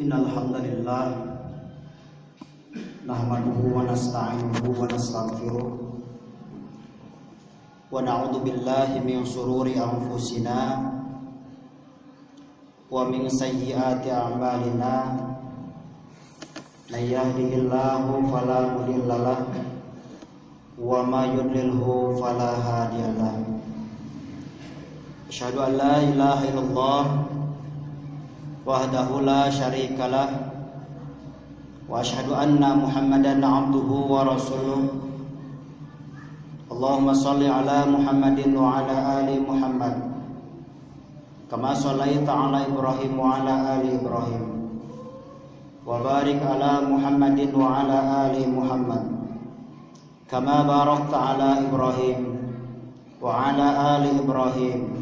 Innal hamdalillah nahmaduhu wa nasta'inuhu wa nastaghfiruh wa na'udzu billahi min shururi anfusina wa min sayyiati a'malina may yahdihillahu fala mudhillalah wa may yudlilhu fala hadiyalah. Asyhadu an la ilaha illallah wahdahu la syarikalah wa asyhadu anna Muhammadan abduhu wa rasuluh. Allahumma shalli ala Muhammadin wa ala ali Muhammad kama shallaita ala Ibrahim wa ala ali Ibrahim wa barik ala Muhammadin wa ala ali Muhammad kama barakta ala Ibrahim wa ala ali Ibrahim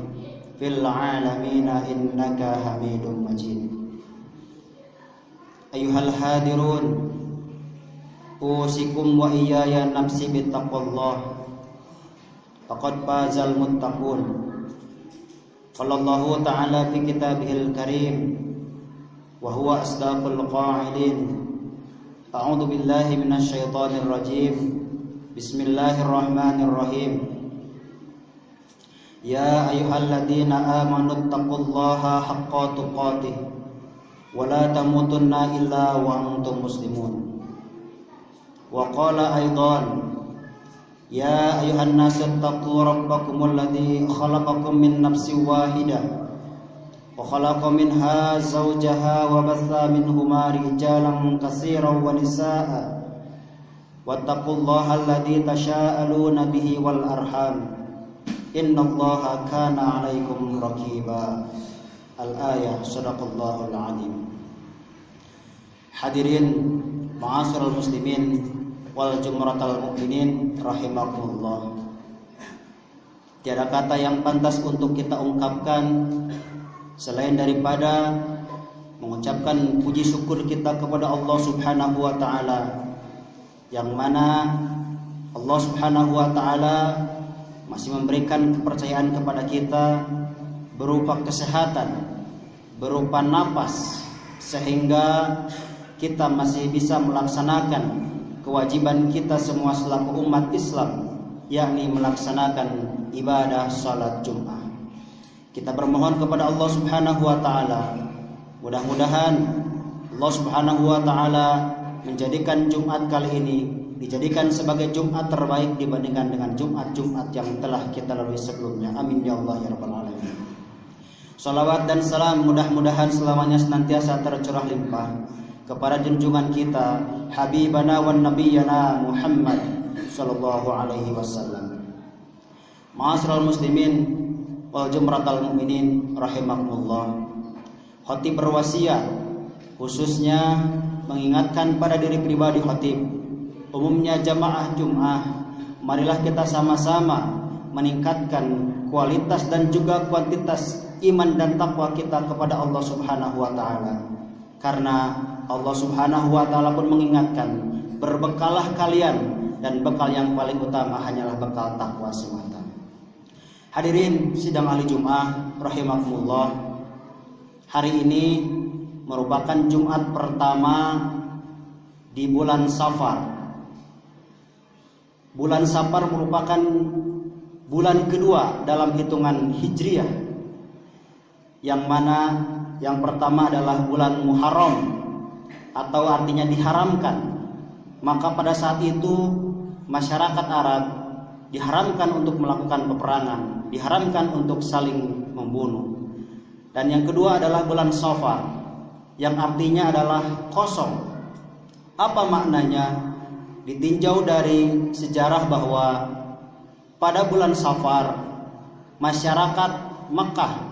fil alamina innaka hamidum majid. Ayyuhal hadirun, usikum wa iyaya nafsi bittaqwallah faqad fazal muttaqun. Qala Allah ta'ala fi kitabihil karim wa huwa asdaqul qa'ilin. A'udzu billahi minasy syaithanir rajim. Bismillahirrahmanirrahim. Ya ayyuhalladzina amanu taqullaha haqqa tuqatih wa la tamutunna illa wa antum muslimun. Wa qala aidan ya ayyuhan nasu taqu rabbakumul ladzi khalaqakum min nafsin wahidah wa khalaqa minha zawjaha wa batha minhuma rijalan katsiran wa nisaa'a wattaqullaha alladzi tasaaluna bihi wal arham innallaha kana 'alaikum raqiba. Al-ayah. Shadaqallahul 'azim. Hadirin ma'asyiral muslimin wal jumratal mukminin rahimakumullah. Tiada kata yang pantas untuk kita ungkapkan selain daripada mengucapkan puji syukur kita kepada Allah Subhanahu wa taala, yang mana Allah Subhanahu wa taala masih memberikan kepercayaan kepada kita berupa kesehatan, berupa napas, sehingga kita masih bisa melaksanakan kewajiban kita semua selaku umat Islam, yakni melaksanakan ibadah salat Jumat. Kita bermohon kepada Allah Subhanahu wa taala, mudah-mudahan Allah Subhanahu wa taala menjadikan Jumat kali ini dijadikan sebagai Jumat terbaik dibandingkan dengan Jumat-Jumat yang telah kita lalui sebelumnya. Amin ya Allah ya rabbal alamin. Salawat dan salam mudah-mudahan selamanya senantiasa tercurah limpah kepada junjungan kita Habibana wan Nabiyana Muhammad sallallahu alaihi wasallam. Ma'asyiral muslimin wal jumratal mukminin rahimakumullah. Khatib berwasiat khususnya mengingatkan pada diri pribadi khatib, umumnya jamaah Jum'ah, marilah kita sama-sama meningkatkan kualitas dan juga kuantitas iman dan takwa kita kepada Allah Subhanahu wa taala. Karena Allah Subhanahu wa taala pun mengingatkan, berbekalah kalian dan bekal yang paling utama hanyalah bekal takwa semata. Hadirin sidang ahli Jum'ah rahimakumullah. Hari ini merupakan Jumat pertama di bulan Safar. Bulan Safar merupakan bulan kedua dalam hitungan Hijriah, yang mana yang pertama adalah bulan Muharram atau artinya diharamkan. Maka pada saat itu masyarakat Arab diharamkan untuk melakukan peperangan, diharamkan untuk saling membunuh. Dan yang kedua adalah bulan Safar, yang artinya adalah kosong. Apa maknanya? Ditinjau dari sejarah bahwa pada bulan Safar masyarakat Makkah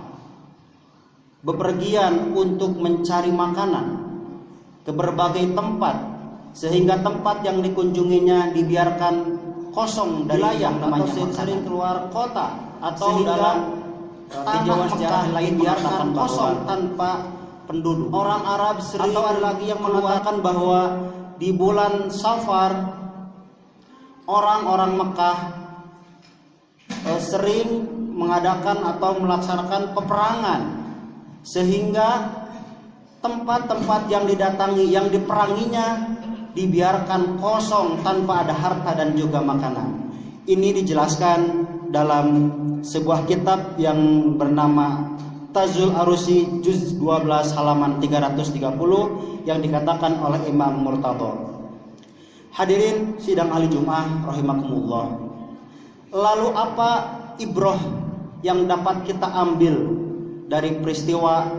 bepergian untuk mencari makanan ke berbagai tempat, sehingga tempat yang dikunjunginya dibiarkan kosong dan layak, namanya sering keluar kota atau dalam tinjauan sejarah lain dibiarkan kosong tanpa penduduk. Orang Arab sering, atau ada lagi yang mengatakan bahwa di bulan Safar orang-orang Mekah sering mengadakan atau melaksanakan peperangan, sehingga tempat-tempat yang didatangi, yang diperanginya dibiarkan kosong tanpa ada harta dan juga makanan. Ini dijelaskan dalam sebuah kitab yang bernama Tazul Arusi juz 12 halaman 330 yang dikatakan oleh Imam Murtadha. Hadirin sidang ahli Jumat rahimakumullah. Lalu apa ibrah yang dapat kita ambil dari peristiwa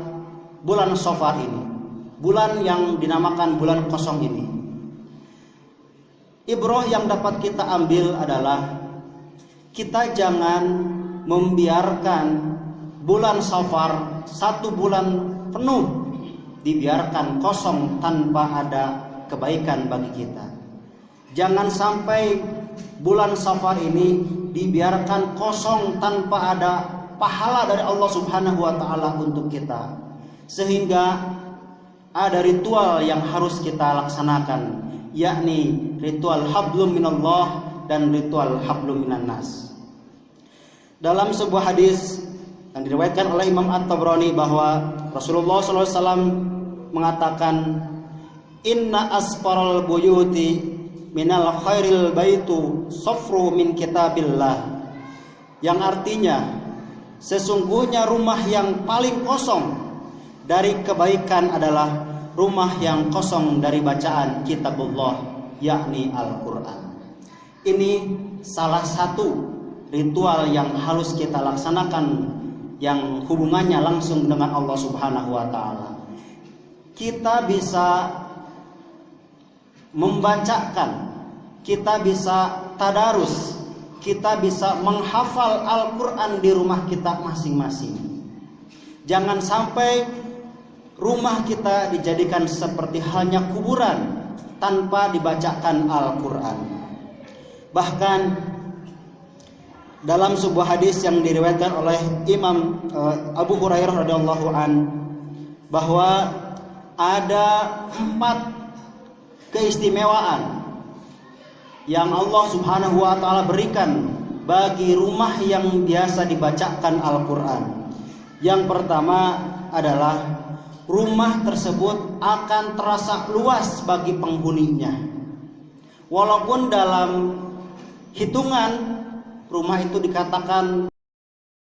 bulan Safar ini, bulan yang dinamakan bulan kosong ini? Ibrah yang dapat kita ambil adalah kita jangan membiarkan bulan Safar 1 bulan penuh dibiarkan kosong tanpa ada kebaikan bagi kita. Jangan sampai bulan Safar ini dibiarkan kosong tanpa ada pahala dari Allah Subhanahu wa taala untuk kita. Sehingga ada ritual yang harus kita laksanakan, yakni ritual hablum minallah dan ritual hablum minan nas. Dalam sebuah hadis yang diriwayatkan oleh Imam At-Tabrani bahwa Rasulullah SAW mengatakan, inna asfaral buyuti minal khairil baitu safru min kitabillah, yang artinya sesungguhnya rumah yang paling kosong dari kebaikan adalah rumah yang kosong dari bacaan kitabullah, yakni Al-Quran. Ini salah satu ritual yang harus kita laksanakan yang hubungannya langsung dengan Allah Subhanahu wa taala. Kita bisa membacakan, kita bisa tadarus, kita bisa menghafal Al-Quran di rumah kita masing-masing. Jangan sampai rumah kita dijadikan seperti halnya kuburan tanpa dibacakan Al-Quran. Bahkan dalam sebuah hadis yang diriwayatkan oleh Imam Abu Hurairah radhiyallahu an, bahwa ada 4 keistimewaan yang Allah Subhanahu wa taala berikan bagi rumah yang biasa dibacakan Al-Quran. Yang pertama adalah rumah tersebut akan terasa luas bagi penghuninya. Walaupun dalam hitungan rumah itu dikatakan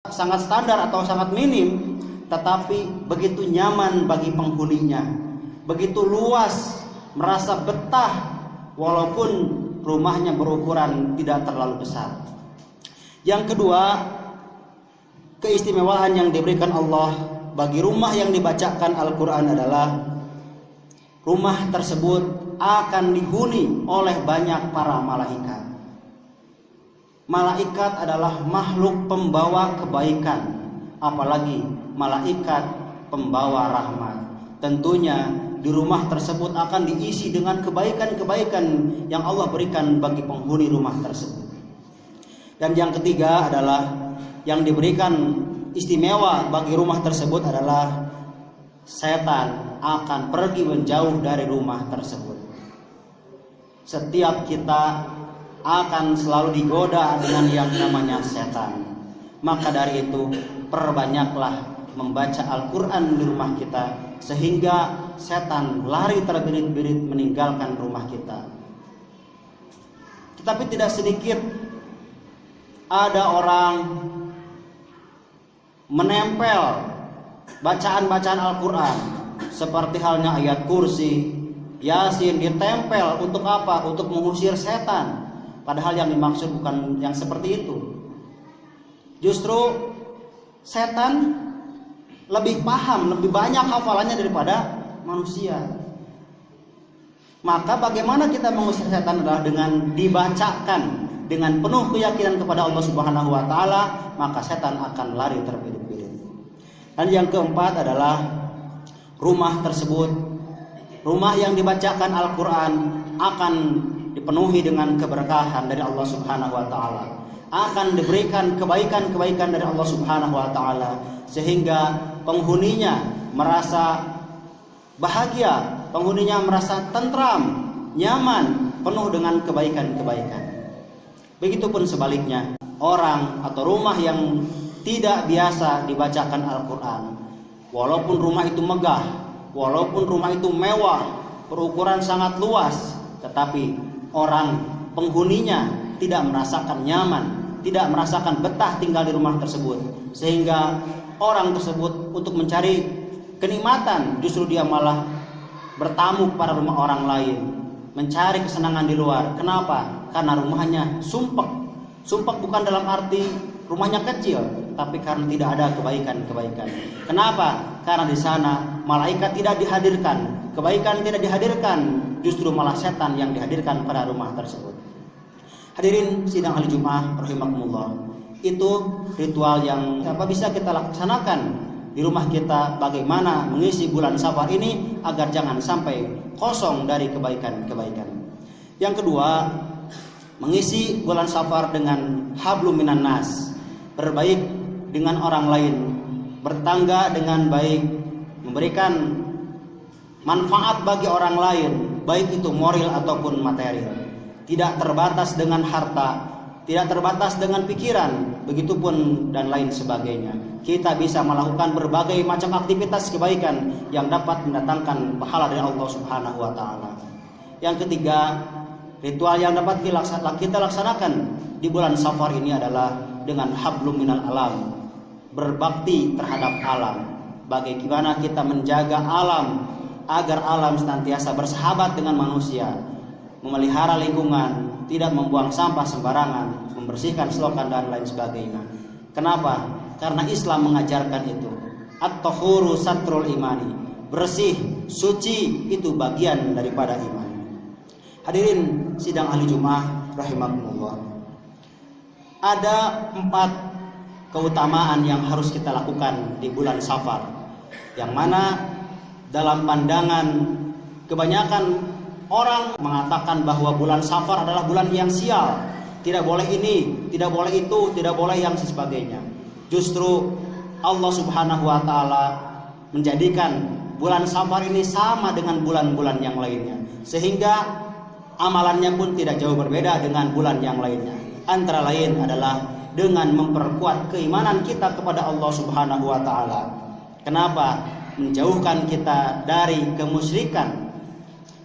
sangat standar atau sangat minim, tetapi begitu nyaman bagi penghuninya, begitu luas, merasa betah walaupun rumahnya berukuran tidak terlalu besar. Yang kedua, keistimewaan yang diberikan Allah bagi rumah yang dibacakan Al-Quran adalah rumah tersebut akan dihuni oleh banyak para malaikat. Malaikat adalah makhluk pembawa kebaikan, apalagi malaikat pembawa rahmat. Tentunya di rumah tersebut akan diisi dengan kebaikan-kebaikan yang Allah berikan bagi penghuni rumah tersebut. Dan yang ketiga adalah yang diberikan istimewa bagi rumah tersebut adalah setan akan pergi menjauh dari rumah tersebut. Setiap kita akan selalu digoda dengan yang namanya setan. Maka dari itu perbanyaklah membaca Al-Quran di rumah kita, sehingga setan lari terbirit-birit meninggalkan rumah kita. Tetapi tidak sedikit ada orang menempel bacaan-bacaan Al-Quran, seperti halnya ayat kursi, Yasin, ditempel untuk apa? Untuk mengusir setan. Padahal yang dimaksud bukan yang seperti itu. Justru setan lebih paham, lebih banyak hafalannya daripada manusia. Maka bagaimana kita mengusir setan adalah dengan dibacakan dengan penuh keyakinan kepada Allah Subhanahu wa taala, maka setan akan lari terbirit-birit. Dan yang keempat adalah rumah tersebut, rumah yang dibacakan Al-Quran akan dipenuhi dengan keberkahan dari Allah Subhanahu wa taala, akan diberikan kebaikan-kebaikan dari Allah Subhanahu wa taala, sehingga penghuninya merasa bahagia, penghuninya merasa tentram, nyaman, penuh dengan kebaikan-kebaikan. Begitupun sebaliknya, orang atau rumah yang tidak biasa dibacakan Al-Quran, walaupun rumah itu megah, walaupun rumah itu mewah, berukuran sangat luas, tetapi orang penghuninya tidak merasakan nyaman, tidak merasakan betah tinggal di rumah tersebut, sehingga orang tersebut untuk mencari kenikmatan justru dia malah bertamu kepada rumah orang lain, mencari kesenangan di luar. Kenapa? Karena rumahnya sumpek. Sumpek bukan dalam arti rumahnya kecil, tapi karena tidak ada kebaikan-kebaikan. Kenapa? Karena di sana malaikat tidak dihadirkan, kebaikan tidak dihadirkan, justru malah setan yang dihadirkan pada rumah tersebut. Hadirin sidang ahli Jumat rahimakumullah, itu ritual yang bisa kita laksanakan di rumah kita, bagaimana mengisi bulan Safar ini agar jangan sampai kosong dari kebaikan-kebaikan. Yang kedua, mengisi bulan Safar dengan hablum minan nas, berbaik dengan orang lain, bertangga dengan baik, memberikan manfaat bagi orang lain, baik itu moral ataupun material. Tidak terbatas dengan harta, tidak terbatas dengan pikiran, begitupun dan lain sebagainya. Kita bisa melakukan berbagai macam aktivitas kebaikan yang dapat mendatangkan pahala dari Allah Subhanahu wa taala. Yang ketiga, ritual yang dapat kita laksanakan di bulan Safar ini adalah dengan hablum minal alam, berbakti terhadap alam. Bagaimana kita menjaga alam agar alam senantiasa bersahabat dengan manusia, memelihara lingkungan, tidak membuang sampah sembarangan, membersihkan selokan dan lain sebagainya. Kenapa? Karena Islam mengajarkan itu. At-tahuru satrul imani, bersih, suci itu bagian daripada iman. Hadirin sidang ahli Jumat rahimakumullah, ada 4 keutamaan yang harus kita lakukan di bulan Safar, yang mana dalam pandangan kebanyakan orang mengatakan bahwa bulan Safar adalah bulan yang sial, tidak boleh ini, tidak boleh itu, tidak boleh yang sebagainya. Justru Allah Subhanahu wa taala menjadikan bulan Safar ini sama dengan bulan-bulan yang lainnya, sehingga amalannya pun tidak jauh berbeda dengan bulan yang lainnya. Antara lain adalah dengan memperkuat keimanan kita kepada Allah Subhanahu wa taala. Kenapa? Menjauhkan kita dari kemusyrikan,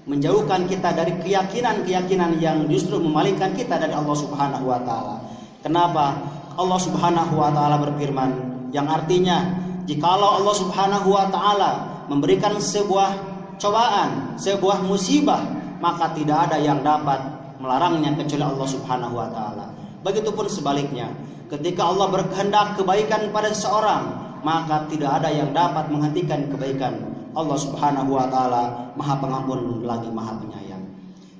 menjauhkan kita dari keyakinan-keyakinan yang justru memalingkan kita dari Allah Subhanahu wa taala. Kenapa? Allah Subhanahu wa taala berfirman yang artinya, jikalau Allah Subhanahu wa taala memberikan sebuah cobaan, sebuah musibah, maka tidak ada yang dapat melarangnya kecuali Allah Subhanahu wa taala. Begitupun sebaliknya, ketika Allah berkehendak kebaikan pada seseorang, maka tidak ada yang dapat menghentikan kebaikan. Allah Subhanahu wa taala Maha Pengampun lagi Maha Penyayang.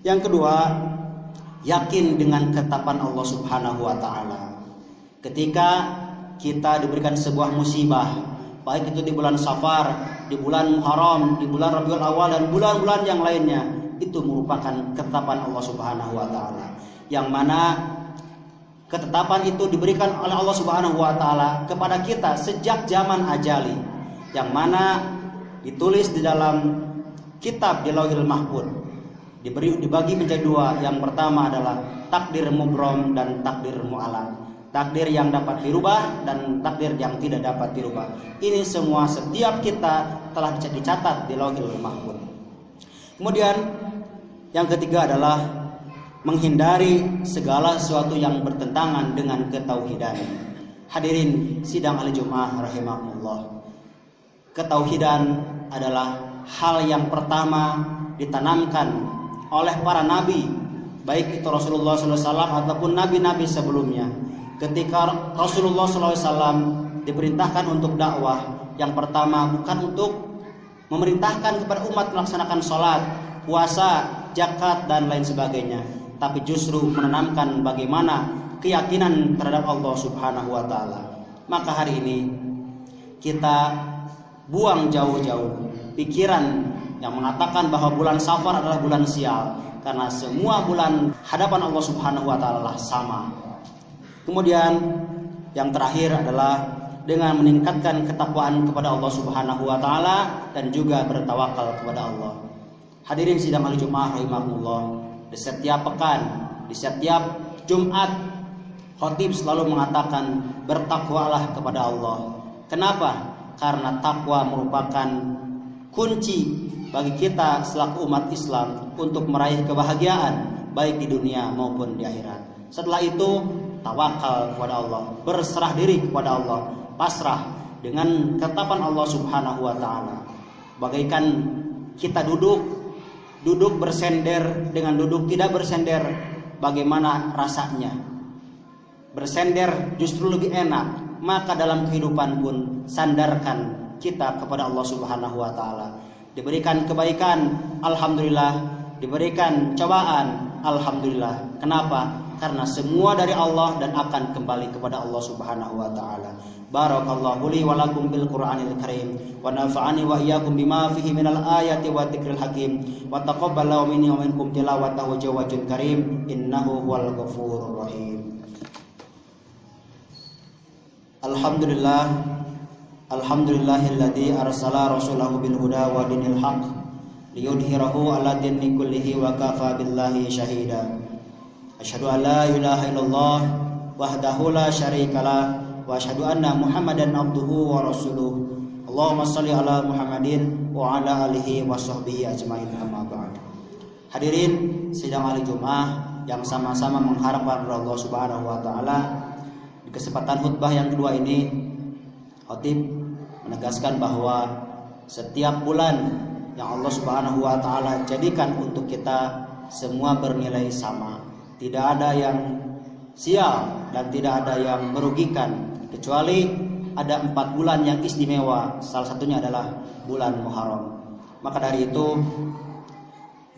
Yang kedua, yakin dengan ketetapan Allah Subhanahu wa taala. Ketika kita diberikan sebuah musibah, baik itu di bulan Safar, di bulan Muharram, di bulan Rabiul Awal dan bulan-bulan yang lainnya, itu merupakan ketetapan Allah Subhanahu wa taala, yang mana ketetapan itu diberikan oleh Allah Subhanahu wa taala kepada kita sejak zaman ajali, yang mana ditulis di dalam kitab di Lauhil Mahfuz, dibagi menjadi 2. Yang pertama adalah takdir mubrom dan takdir mu'alaq, takdir yang dapat dirubah dan takdir yang tidak dapat dirubah. Ini semua setiap kita telah dicatat di Lauhil Mahfuz. Kemudian yang ketiga adalah menghindari segala sesuatu yang bertentangan dengan ketauhidan. Hadirin sidang ahli Jumat rahimakumullah, ketauhidan adalah hal yang pertama ditanamkan oleh para nabi, baik itu Rasulullah SAW ataupun nabi-nabi sebelumnya. Ketika Rasulullah SAW diperintahkan untuk dakwah, yang pertama bukan untuk memerintahkan kepada umat melaksanakan sholat, puasa, zakat dan lain sebagainya, tapi justru menanamkan bagaimana keyakinan terhadap Allah Subhanahu wa taala. Maka hari ini kita buang jauh-jauh pikiran yang mengatakan bahwa bulan Safar adalah bulan sial, karena semua bulan hadapan Allah Subhanahu wa taala sama. Kemudian yang terakhir adalah dengan meningkatkan ketakwaan kepada Allah Subhanahu wa taala dan juga bertawakal kepada Allah. Hadirin sidang ahli Jumat rahimakumullah, di setiap pekan, di setiap Jumat, khatib selalu mengatakan bertakwalah kepada Allah. Kenapa? Karena takwa merupakan kunci bagi kita selaku umat Islam untuk meraih kebahagiaan baik di dunia maupun di akhirat. Setelah itu tawakal kepada Allah, berserah diri kepada Allah, pasrah dengan ketetapan Allah Subhanahu wa taala. Bagaikan kita duduk bersender dengan duduk tidak bersender, bagaimana rasanya? Bersender justru lebih enak. Maka dalam kehidupan pun sandarkan kita kepada Allah Subhanahu wa taala. Diberikan kebaikan, alhamdulillah. Diberikan cobaan, alhamdulillah. Kenapa? Karena semua dari Allah dan akan kembali kepada Allah Subhanahu wa taala. Barakallahu li wa lakum bil Qur'anil Karim wa nafa'ani wa iyyakum bima fihi minal ayati wa dzikril hakim wa taqabbala minni wa minkum tilawatahu jawwajul karim innahu huwal ghafurur rahim. Alhamdulillahilladzi arsala rasulahu bil huda wa dinil haqq liyudhhirahu 'ala dini kullihi wa kafa billahi syahida. Asyhadu an la ilaha illallah wahdahu la syarikalah wa asyhadu anna Muhammadan abduhu wa rasuluh. Allahumma shalli ala Muhammadin wa ala alihi wa sahbihi ajmain, amma ba'd. Hadirin sidang hari Jumat yang sama-sama mengharapkan Allah Subhanahu wa taala, di kesempatan khutbah yang kedua ini khatib menegaskan bahwa setiap bulan yang Allah Subhanahu wa taala jadikan untuk kita semua bernilai sama. Tidak ada yang sial dan tidak ada yang merugikan, kecuali ada 4 bulan yang istimewa. Salah satunya adalah bulan Muharram. Maka dari itu,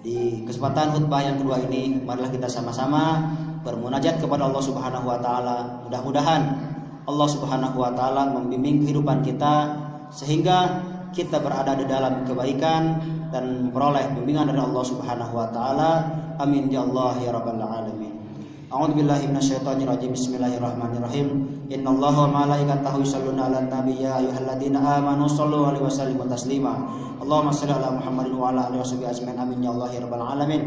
di kesempatan khutbah yang kedua ini, marilah kita sama-sama bermunajat kepada Allah Subhanahu wa taala. Mudah-mudahan Allah Subhanahu wa taala membimbing kehidupan kita sehingga kita berada di dalam kebaikan dan memperoleh bimbingan dari Allah Subhanahu wa taala. Amin ya Allah ya rabbal alamin. A'udzu billahi minasyaitonir rajim. Bismillahirrahmanirrahim. Innallaha wa malaikatahu yusholluna 'alan nabiy ya ayyuhalladzina amanu shallu 'alaihi wa sallimu taslima. Allahumma shalli 'ala Muhammadin wa 'ala alihi washabihi ajmain. Amin ya Allah ya rabbal alamin.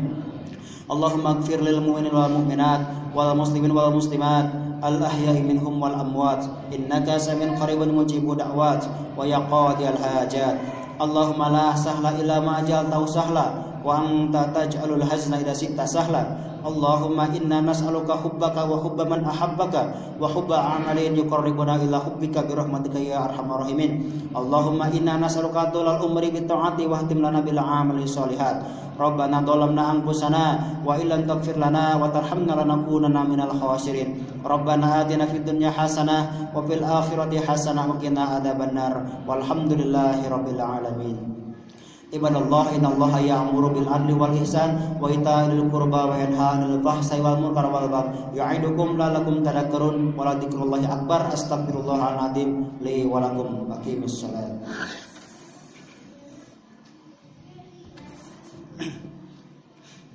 Allahumma ighfir lil mu'minina wal mu'minat wal muslimin wal muslimat al ahya'i minhum wal amwat innaka samiun qaribun mujibud da'wat wa ya qadiyal hajat. Allahumma la sahla illa ma ja'altahu sahla wa anta taj'alul hazna idza syi'ta sahla. Allahumma inna nas'aluka hubbaka wa hubba man ahabbaka wa hubba amalin yuqarribuna ila hubbika bi rahmatika ya arhamar rahimin. Allahumma inna nas'aluka tulal umri bi ta'ati wa hatim lana bil amali sholihat. Rabbana dhalamna anfusana wa illam taghfir lana wa tarhamna lanakunanna minal khasirin. Rabbana atina fid dunya hasanah wa fil akhirati hasanah wa qina adzabannar. Walhamdulillahi rabbil alamin. Ibadallah, innallaha ya'muru bil adli wal ihsan wa ita'il qurba wa yanha 'anil fahsai wal munkar wal baghi ya'idukum la'allakum tadhakkarun wa la dzikrullahi akbar. Astaghfirullahal azim li wa lakum. Aqimis shalah.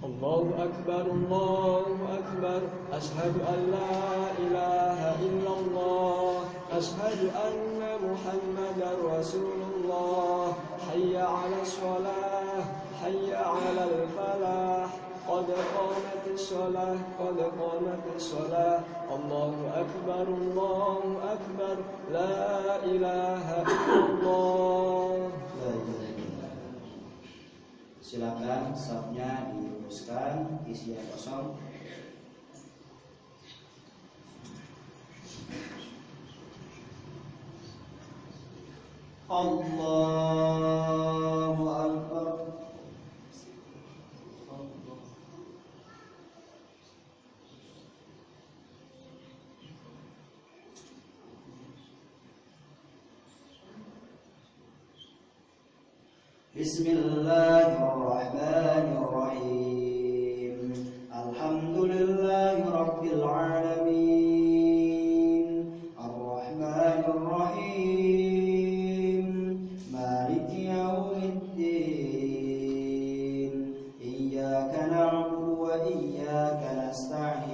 Allahu akbar, Allahu akbar. Ashhadu an la ilaha illallah. Ashhadu anna Muhammadar Rasulullah. Hayya 'alas shalah, hayya 'alal falah. Qad qamatis shalah, qad qamatis shalah. Allahu akbar, Allahu akbar. La ilaha illallah. Silakan safnya diluruskan, isi yang kosong. Allahu akbar. Bismillahirrahmanirrahim. Alhamdulillahi rabbil alamin. Ar-Rahmanir Rahim. Maliki yaumiddin. Iyyaka na'budu wa iyyaka nasta'in.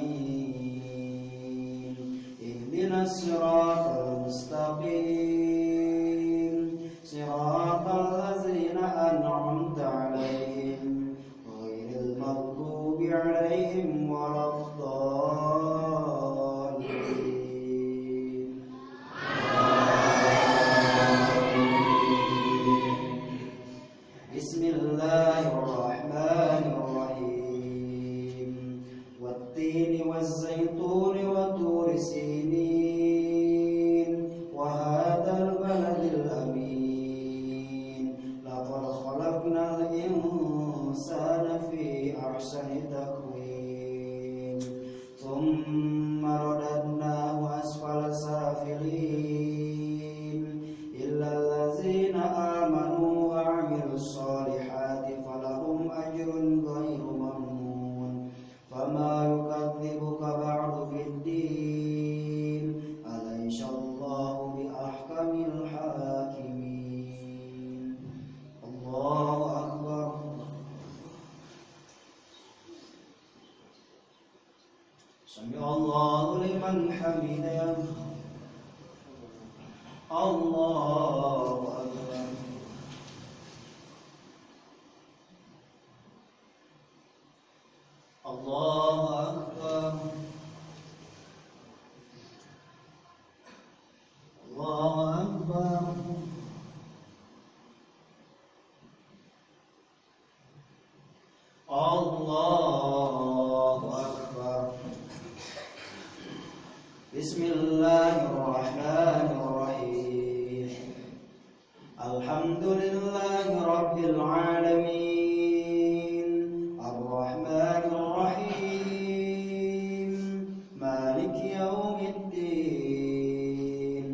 Ihdinas siratal mustaqim. Siratal أنعمت عليهم غير المغضوب عليهم ولا الضالين. والتين والزيتون وطور سينين وهذا البلد الأمين لقد خلقنا الإنسان في أحسن تقويم ثم رددناه أسفل سافلين إلا الذين آمنوا وعملوا الصالحات فلهم أجر غير ممنون فما يكذبك بعد بالدين أليس الله بأحكم الحاكمين الله أكبر سمع الله لمن حمده الله أكبر الله أكبر الله أكبر الله أكبر بسم الله الرحمن الرحيم الحمد لله رب العالمين الرحمن الرحيم مالك يوم الدين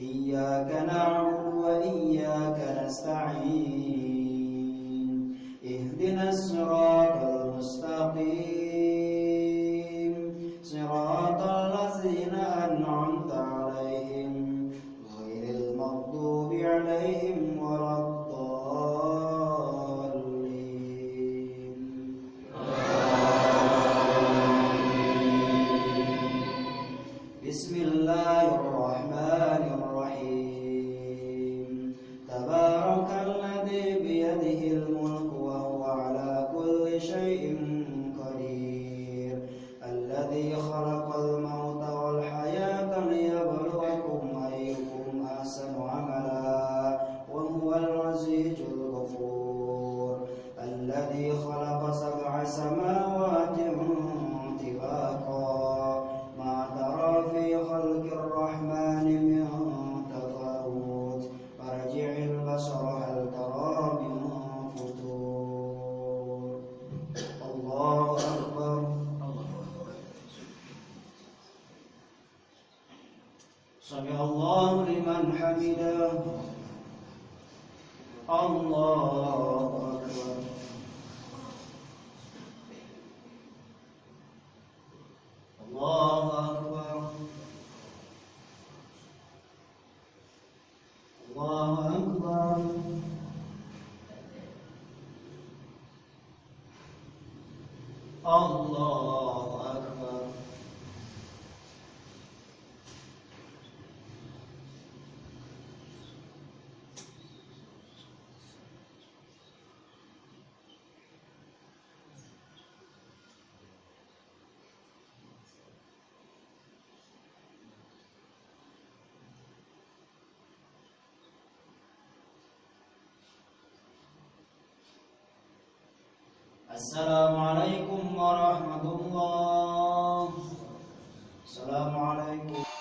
إياك نعبد وإياك نستعين اهدنا الصراط المستقيم صراط الذين أنعمت عليهم غير المغضوب عليهم ولا الضالين بسم الله الرحمن الرحيم تبارك الذي بيده الملك وهو على كل شيء قدير الذي خلق الموت والحياة ليبلوكم أيكم أحسن عملا وهو العزيز الغفور الذي خلق 7 سماوات طباقا ما ترى في خلق الرحمن من تفاوت فارجع البصر هل ترى من فطور الله أكبر سمع الله لمن حمده الله أكبر الله أكبر الله أكبر الله أكبر Assalamualaikum warahmatullahi wabarakatuh. Assalamualaikum.